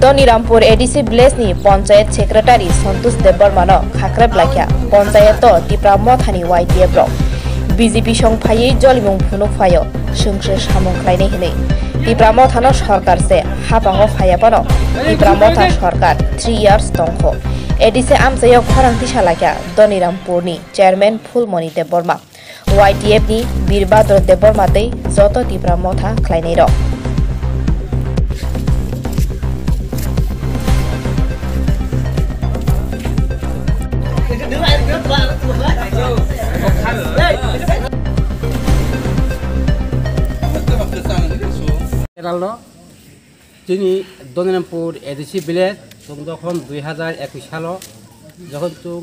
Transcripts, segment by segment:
Donirampur ADC Village ni Panchayat Secretary Santosh Debbarmano Khakrab Lakya Panchayat to Tipramo Thani YTF rok BJP Songphai Jolimung Phunuk Phayo Sungse Samung Khlainai Hinai Tipramo Thano Sarkar se Hapango Phayapano Tipramo Tha Sarkar 3 years tongkho ADC Amchayok Pharangti Salakya Donirampur ni Chairman Phulmoni Debbarma YTF ni Birbador Debbarma tei Joto Tipramo Tha Khlainai rok তিনি দনিরামপুর ADC village যখন 2021 সাল যখন তুম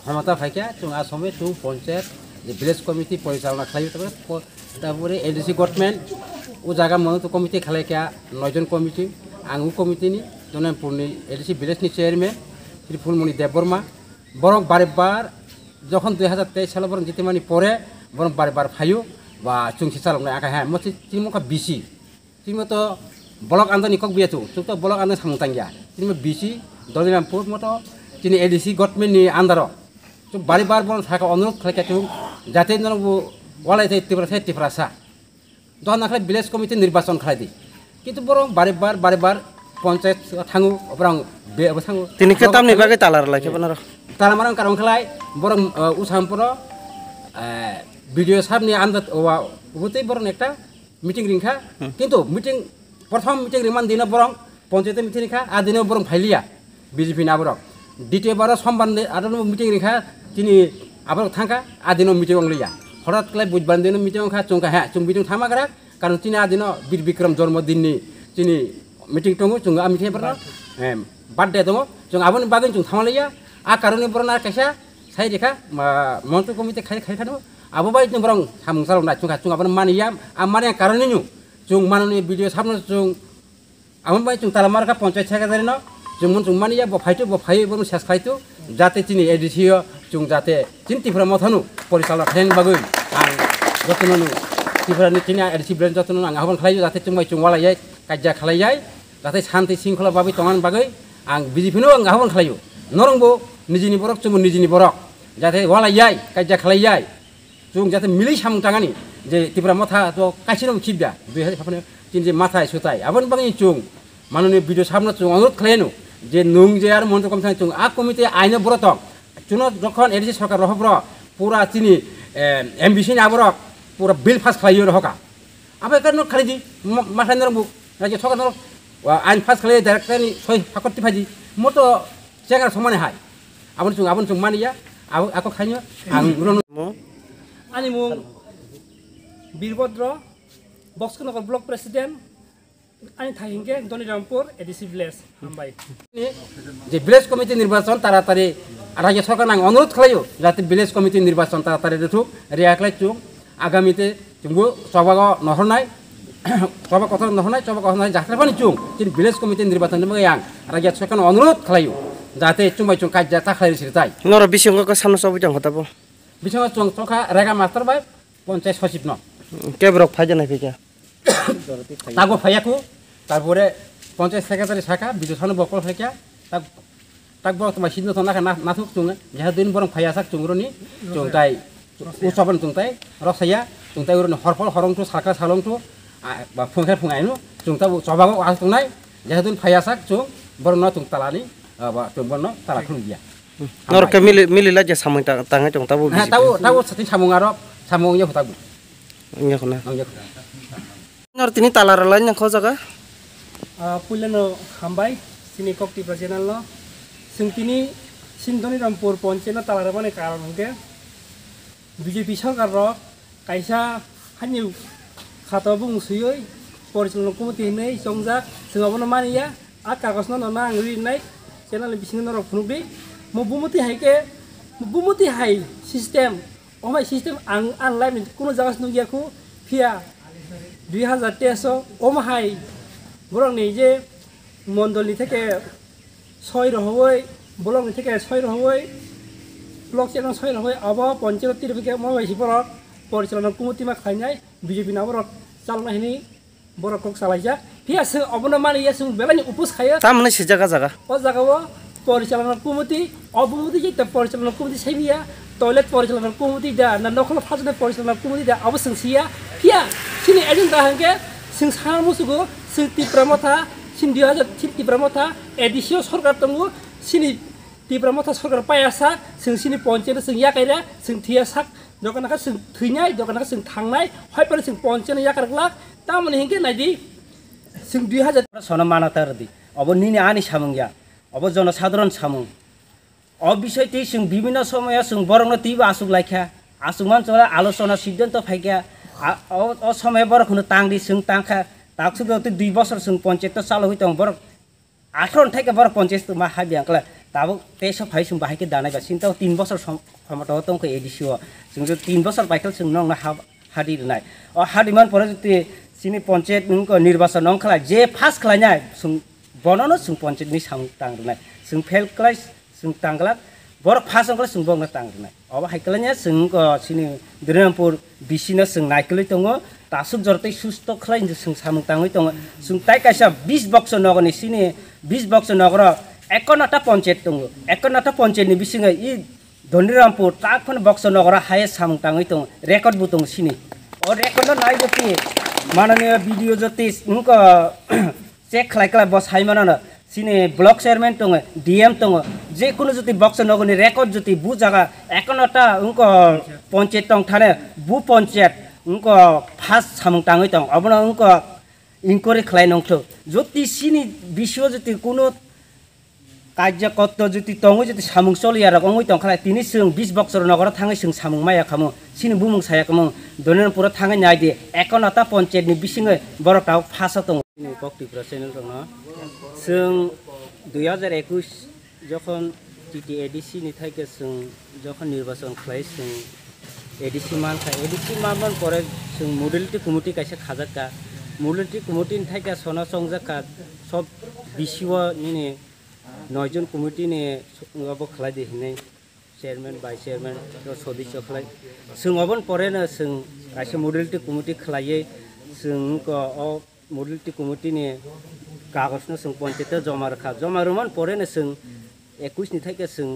ক্ষমতা ফাইকা তুম আসমে তুম panchayat village committee পরিচালনা খালাই তারপরে এডিসি গভর্নমেন্ট ও জায়গা মনত কমিটি খালাইকা 9 জন কমিটি আঙু কমিটিনি দনিরামপুরনি এডিসি ভিলেজনি চেয়ারম্যান শ্রী ফুলমণি দেববর্মা বরং বারেবার যখন 2023 সাল বরং জিতেমানি পরে বরং বারেবার ফাইও বা চুংসি চালানো আঁকা হ্যাঁ মতো তিনমুখা বিসি তিনমতো ব্লক আন্দোলন কক বিয়াতো চুক্ত ব্লক আন্দোলন সামুতাং গিয়া তিনমো বিসি দনিরামপুর মতো তিনি এডিসি গভর্নমেন্টনি আন্ডার চুক বারেবার বরং থাকা অনুরোধ খালাইকা চুক যাতে ওয়ালাই টিপ্রাসা তখন নাখালে ভিলেজ কমিটি নির্বাচন খালাই দি কিন্তু বরং বারেবার পঞ্চায়েত থাঙু বরং থাঙু তিনি কেতাম নিবাগে তালার লাগে বনার তারা মারাং কারণ খালাই বরং উসামপুর ভিডিও সাহেবনি আন্দাজ ওতেই বরং একটা মিটিং রিংখা কিন্তু মিটিং প্রথম মিটিং রিমান দিন বরং পঞ্চায়েতের মিটিং রিখা আর দিনে বরং ফাইলিয়া বিজেপি না বরং দ্বিতীয়বার সম্মান আর মিটিং রিখা তিনি আবার থাকা আর দিনও মিটিং লইয়া হঠাৎ করে বুধবার দিন মিটিং খা চুঙ্কা হ্যাঁ চুং মিটিং থামাগ্রা কারণ তিনি আদিন বীর বিক্রম জন্মদিননি তিনি মিটিং দङ চুং মিটিং হ্যাঁ বার্থডে দङ চুং আবনি বাগै চুং থামালাইয়া আর কারণে বরং আর কাইসা সাই রেখা মন্ত্রী কমিটি খাইখানো আবো বাই বরং সামুং চালাवना চুং চুং আবার মানিয়া মানে কারণে নু চুং মাননীয় ভিডিও সামনে চুং আমন বাই চুং তালামারকা পঞ্চায়েত সেক্রেটারি ন চুং মানিয়া ফাইটো বরং শেষ খাইতো যাতে তিনি এডিসিও চুং যাতে চিন্তিফরা মথানু পরিচালনা খাইন বাগৈ আং যতনनु টিফরানি তিনি এডিসি ব্রেন যতনनु আং আহবান খালাইयो যাতে চুং চুং ওয়ালাই কাজ্যা খালাইयाय যাতে শান্তি শৃঙ্খলা ভাবে তমান বাগৈ আং বিজেপিनो আং আহবান খালাইयो নরংবো निजिनि बरक चुम निजिनि बरक जाते वालाय काज्या खालाय चुं जाते मिलै सामुं थाङानि जे तिब्रा माथा तो कासिनो खिबदा बेहाय साफाने जिन जे माथा सुताय आबन बाङि चुं माननीय भिडियो सामना चुं अनुरोध खालायनो जे नों जे आर मन्त्र कमिटी चुं आ कमिटी आइनो बरत चुनो जखन एडिसि सरकार रहब्र पूरा तिनि एमबिसि नि आबरक पूरा बिल पास खालायो रहका आबे कानो खालिदि माथा नरबु राजे सरकार नर आइन पास खालाय डाइरेक्टरनि सय फाकति फाजि मतो जेंगा समाने हाय abon chung mania ako khanyo ang rono ani mung Birbadro Boxkonokor block president ani thahingge Donirampur ADC village ambai যে ভিলেজ কমিটি নির্বাচন তাড়াতাড়ি রাজ্য সরকার আং অনুরোধ খালাইও যাতে ভিলেজ কমিটি নির্বাচন তাড়াতাড়ি রুথুক রিয়াকলাই চুং আগামীতে চুংবো সভাগ নহরনাই সভা কথা নহরনাই সভা কথা যাত্রাপানি চুং যিনি ভিলেজ কমিটি নির্বাচন মগে আং রাজ্য সরকার অনুরোধ খালাইও जाते चुंबाय चुं काज्या ताखलाय सिरताय नर बिसंग सामने सब जं हताबो बिसंग चुं चखा रेगा मास्टर बाय पञ्चायत सचिव न केब्रक फायजानाय फैका तागो फायाखु तारपरे पञ्चायत सेक्रेटारि साखा बिदुसानो बकल फायका ताक बक तमा सिनो तना नाथुक चुं जहा दिन बरं फाया साक चुंग्रनि चुंताय उसाबन चुंताय रसाया चुंताय उरनि हरफल हरंथु साका सालंथु बा फुंखा फुंगायनु चुंताबो सबागो आसुंनाय जहा दिन फाया साक चुं बरन चुं तालानि apa coba tarak dia. Nor ke mili aja samung tangga cong tabu. Tahu seti samung arok samungnya tabu. Nya kena. Nor tini talar lain yang kau jaga. Pulano hambai sini kok di channel lo. Sing tini Donirampur Panchayat talar mana karan mungkin. BJP sarkar ro kaisa hanya kata bung suyoi porisalno komite ini songjak singapura mana ya akakosno nona ngri naik channel bising norok phunukbi mo bumuti hai system omai system ang online kono jagas nugia ku phia 2023 omai borong nei je mondoli theke 6 রহবই bolong ni theke 6 রহবই block channel 6 রহবই aba panchayat tirpike mo baisi porok পরিচালনা committee মা খাইনাই BJP না বড় চালনা হিনি বড় cock চালাইজা ফিয়া সে অবনা মানিয়া সে বেলানি উপোস খাইয়া তামনে সে জায়গা ও জায়গাও পরিচালনা কমিটি অবমতি যেটা পরিচালনা কমিটি সাইবিয়া টয়লেট পরিচালনা কমিটি দা না নকল ফাজনে পরিচালনা কমিটি দা অবশ্যই সিয়া ফিয়া সিনি এজেন্ডা হাঙ্গে সিং সার মুসুগো সিং টিপ্রামথা সিন 2000 টিপ্রামথা এডিসিও সরকার তঙ্গু সিনি টিপ্রামথা সরকার পায়াসা সিং সিনি পঞ্চায়েত সিং ইয়াকাইরা সিং থিয়াসাক জগনাকা সিং থুইনাই জগনাকা সিং থাंनाय হয়পরে সিং পঞ্চায়েত ইয়াকারলা তামনে হিंगे नायदि सिं 2000 सना मानातारदि अब निनि आनि सामुंया अब जनसाधारण सामुं अब विषयटी जों विभिन्न समय जों बरंनो तीबा आसुक लायखा आसुमान चला आलोचना सिद्धांत फायखा अ समय बरखनो तांगदि जों तांखा ताकसुदते 2 बছর जों पञ्चायत चालु होइतं बर 18 थाइके बर पञ्चायत मा हाबियांकला ताबो तेसो फाइ जों बाहायके दानाय बा सिंता 3 बছর क्षमता तंखो एडिसिओ जों 3 बছর बाइकल जों नंना हादिरनाय अ हादिमान परे जति सिनि पञ्चायत नंको निर्वाचन नंखला जे फास खलायनाय जों बननो जों पञ्चायतनि सामुं तांगनाय जों फेल क्लास जों तांगला बर फास अंकल जों बंग तांगनाय अब हाइकलानिया जों सिनि दिनामपुर बिसिनो जों नायकलै दङ तासुक जरतै सुस्त खलाइन जों सामुं ताङै दङ जों ताइ कायसा 20 बक्स नगरनि सिनि 20 बक्स नगर 51टा पञ्चायत दङ 51टा पञ्चायतनि बिसिङै इ धनिरामपुर ताकफन बक्स नगर हायेस्ट सामुं ताङै दङ रेकर्ड बु दङ सिनि अ रेकर्ड नाय जति माननीय वीडियो जति उनको चेक खलायकला बस हाइमाना सिने ब्लॉक चेयरमैन दङ डीएम दङ जे कुनो जति बक्स नगरनि रेकर्ड जति बु जगह 51टा उनको पञ्चायत दङ थाने बु पञ्चायत उनको फास सामुं ताङै दङ अबन उनको इनक्वायरि खलाय नंथो जति सिनि विषय जति कुनो कार्यकर्ता जति दङ जति सामुं चलिया रङै दङ खलाय तिनि जों 20 बक्सर नगर थाङै जों सामुं माया खामो सिनि बुमुं साया खामो दनिरपुर थाङै नायदि 51टा पञ्चायतनि बिसिङै बरटाव फास दङ कक्टिपुर चेनेल दङ जों 2021 जखन टिटि एडिसि नि थाइके जों जखन निर्वाचन खलाय जों एडिसि मान परे जों मडेलिटी कमिटी कायसे खाजाका मडेलिटी कमिटी नि थाइके सना संजाका सब बिसिव नि 9 जन कमिटी नि अब खलाय दिनै चेयरमैन वाइस चेयरमैन सदस्य खलाय जों अबन परेनो जों कायसे मडेलिटी कमिटी खलायै जों अ मडेलिटी कमिटी नि कागजनो जों पञ्चायत जमा रुमान परेनो जों 21 नि थाइके जों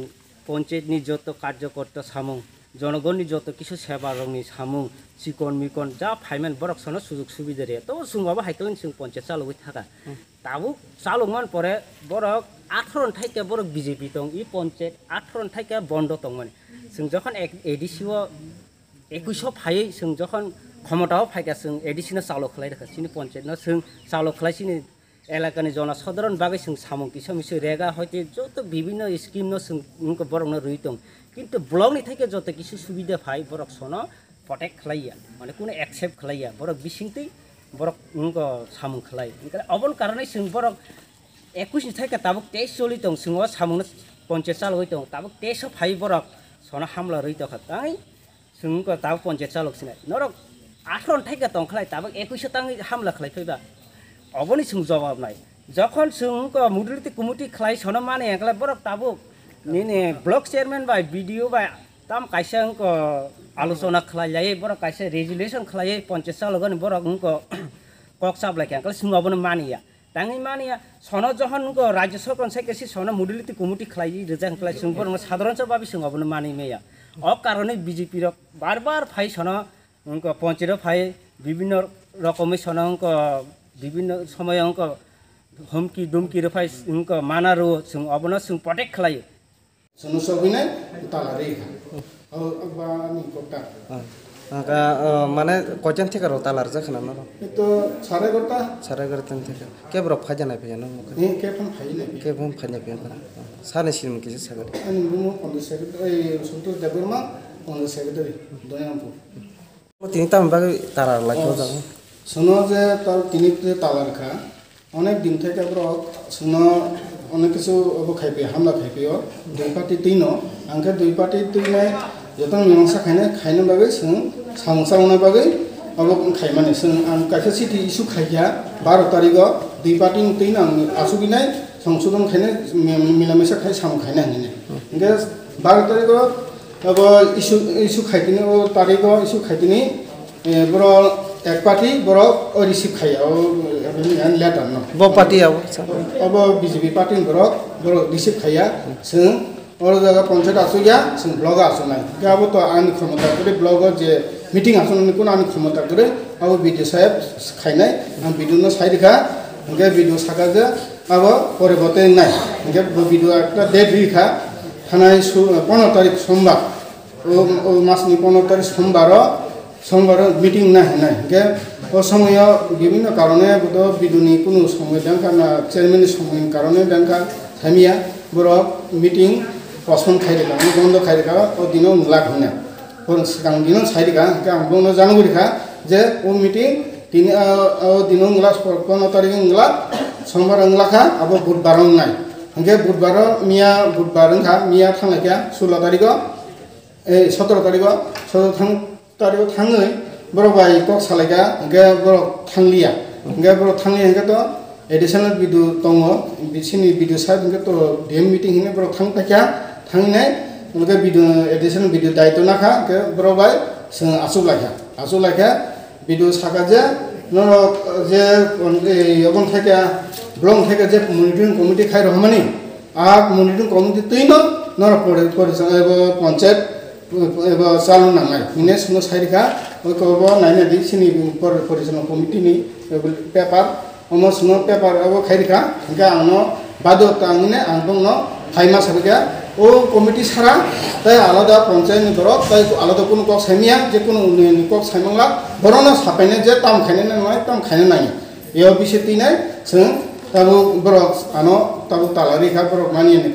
पञ्चायत नि जत कार्यकर्ता सामुं जनगणनि जत किछु सेवा रंनि सामुं चिकन मिकन जा फाइमेन बरक सनो सुजुग सुबिदा रे तो जों माबा हाइकलन जों पञ्चायत चालुबाय थाका ताबु चालुमान परे बरक 18 थाइके बरक बीजेपी दं इ पञ्चायत 18 थाइके बन्द दं माने जों जखन एडिसिओ 21 फायै जों जखन क्षमताव फायगा जों एडिसिनो चालु खलाय रखा सिनि पञ्चायत न जों चालु खलायसिनि एलाकानि जनसाधारण बागै जों सामुं किसु मिसु रेगा हयते जत विभिन्न स्कीम न जों उनको बरकनो रुइ दं किन्तु ब्लकनि थाइके जत किसु सुबिदा फाय बरक सनो प्रटेक्ट खलाया माने कुनो एक्सेप्ट खलाया बरक बिसिंतै बरक उनको सामुं खलाय ओंखाय अबन कारणे जों बरक 21 नि थाइके ताबुक 23 चलि दं जों सामुं पञ्चायत चालु होय दं ताबुक 23 फाय बरक सनो हामला रुइ दखा ताइ जों ताबुक पञ्चायत चालु खिनाय नरक 18 थाइके दं खलाय ताबुक 21 ताङै हामला खलाय फैबा अबनि जों जवाब नाय जखन जों मडेलिटी कमिटी खलाय सनो माने एकला बरक ताबुक निने ब्लॉक चेयरमैन बाय वीडियो बाय ताम कायसे उनको आलोचना खलाय बरक कायसे रेजुलेशन खलाय पञ्चायत चालुगन बरक उनको कक साबलाय केंकल जों अबन मानिया ताङै मानिया सनो जखन उनको राज्य सरकार साइकेसि सनो मडेलिटी कमिटी खलाय रिजाइन खलाय जों बरक साधारण सभाबि जों अबन मानिमेया अ कारणे बीजेपी र बार फाइ सनो उनको पञ्चायत फाइ विभिन्न रकमै सनो उनको विभिन्न समय उनको हमकी दुमकी रफाइ उनको मानारो जों अबन जों प्रटेक्ट खलाय सनु सबिनाय ताला रेखा औ अबा नि कोटा आगा माने कजन থেকে তালার জাখানা না तो 11:30 11:30 থেকে কেবরক ফাজানাय फैयानो नि केफन फाइले केफन फाजानाय फैया साने सिम किसे सागत अनि बुमु पन्द सेक्रेटारि सन्तोष देबरमा पन्द सेक्रेटारि दयामपुर তিনি তাম বাগে তালার লাইখো যাও सुनो जे तार तिनिते तालारखा अनेक दिन থেকে ব্রক सुनो अनेक কিছু अब खाइपे हामला खाइपेयो दुई पार्टी तिनो आंखे दुई पार्टी तिनाय जतन मिमांसा खाइनो बागै जों सामसावना बागै अब खाइमाने जों आं कायसे सिटी इशु खाइया 12 तारिखआव दुई पार्टी तिन आं आसुबिनाय संशोधन खाइनो मिलामेसा खाइ साम खाइनो हानिने इंगे 12 तारिखआव अब इशू खाइदिनी तारिख इशू खाइदिनी बरो एक पार्टी बरो रिसीव खाया लेटर न ब पार्टी आओ अब बीजेपी पार्टी बरो रिसीव खाया जों और जगह पंचायत आसु गया जों ब्लॉग आसु नाय अब तो आंनि क्षमता करे ब्लॉग जे मीटिंग आसु निकुन आंनि क्षमता करे अब वीडियो साहेब खाइनाय आं वीडियो साइडखा इनके वीडियो साकागे अब परिवर्तन नाय इनके वीडियो একটা डेट रिखा थानाय 15 तारिख सोमवार ओ मासनि 15 तारिख सोमवार मीटिंग ना है इनके ओ समय विभिन्न कारणे बतो वीडियोनि कोनो समय दांका ना चेयरमैन समय कारणे दांका थामिया बरो मीटिंग पसंद खाइरेखा बन्द खाइरेखा ओ दिनो मुलाक होना और सिगां दिनो साइरेखा के आं बुंनो जानांगौरिखा जे ओ मीटिंग दिन दिनो मुला 15 तारिख मुला सोमवार मुलाखा अब बुधवार नाय इनके बुधवार मिया बुधवार मिया थांनायखा 16 तारिख 17 तारिख 17 तारिख थाङै बर' बाय कक सालायगा इनके बर' थांलिया इनके बर' थांलिया इनके तो एडिशनल भिडिअ दङ बिसिनि भिडिअ साइड इनके तो डेम मीटिं हिने बर' थांपाखा थांनाय इनके भिडिअ एडिशनल भिडिअ दायित्व नाखा इनके बर' बाय जों आसुलायखा भिडिअ सागाजे नर जे अबन थाइका ब्लॉग थाइका जे मनिटरिंग कमिटि खाइ रहमानि आ मनिटरिंग कमिटि तैनो नर पंचायत एबा चालु नांनाय इने सुनो साइडखा ओइखौबो नायनादि सिनि परिचालन कमिटिनि पेपार अमो सुनो पेपार अब खाइरिखा इनका आंनो बाध्यता आंने आं दंनो फाइमा सारगा ओ कमिटि सारा ताई आलादा पंचायतनि दरक ताई आलादा कोनो कक साइमिया जे कोनो उन्नयननि कक साइमांला बरनो सापायने जे ताम खायने नाय ताम खायने नाय एव बिसे तिनाय जों ताबो बरक आनो ताबो तालारिखा बरक मानियनि